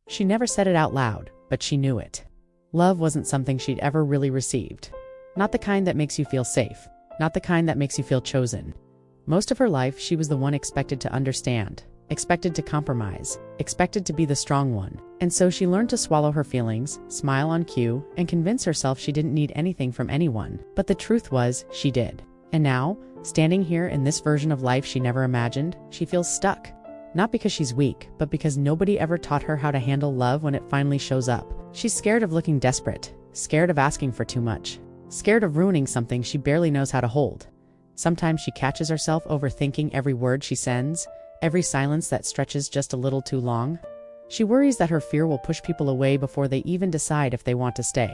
She never said it out loud, but she knew it. Love wasn't something she'd ever really received. Not the kind that makes you feel safe, not the kind that makes you feel chosen. Most of her life, she was the one expected to understand, expected to compromise, expected to be the strong one. And so she learned to swallow her feelings, smile on cue, and convince herself she didn't need anything from anyone. But the truth was, she did. And now, standing here in this version of life she never imagined, she feels stuck. Not because she's weak, but because nobody ever taught her how to handle love when it finally shows up. She's scared of looking desperate, scared of asking for too much, scared of ruining something she barely knows how to hold. Sometimes she catches herself overthinking every word she sends, every silence that stretches just a little too long. She worries that her fear will push people away before they even decide if they want to stay.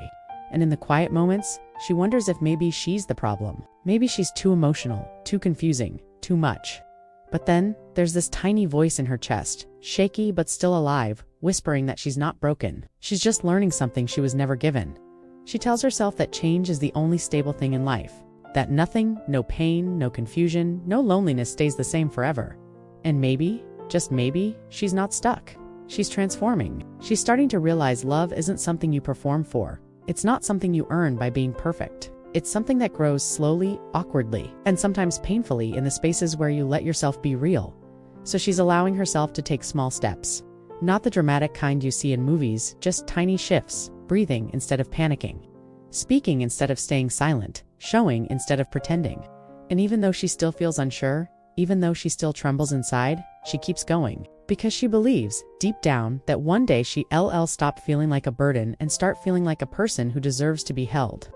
And in the quiet moments, she wonders if maybe she's the problem. Maybe she's too emotional, too confusing, too much. But then, there's this tiny voice in her chest, shaky but still alive, whispering that she's not broken. She's just learning something she was never given. She tells herself that change is the only stable thing in life, that nothing, no pain, no confusion, no loneliness stays the same forever. And maybe, just maybe, she's not stuck. She's transforming. She's starting to realize love isn't something you perform for. It's not something you earn by being perfect. It's something that grows slowly, awkwardly, and sometimes painfully in the spaces where you let yourself be real. So she's allowing herself to take small steps. Not the dramatic kind you see in movies, just tiny shifts, breathing instead of panicking, speaking instead of staying silent, showing instead of pretending. And even though she still feels unsure, even though she still trembles inside, she keeps going. Because she believes, deep down, that one day she'll stop feeling like a burden and start feeling like a person who deserves to be held.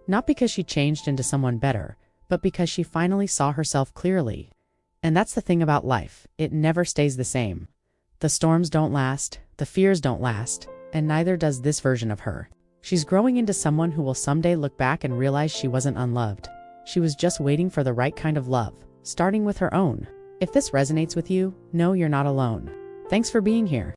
Not because she changed into someone better, but because she finally saw herself clearly. And that's the thing about life, it never stays the same. The storms don't last, the fears don't last, and neither does this version of her. She's growing into someone who will someday look back and realize she wasn't unloved. She was just waiting for the right kind of love, starting with her own. If this resonates with you, know you're not alone. Thanks for being here.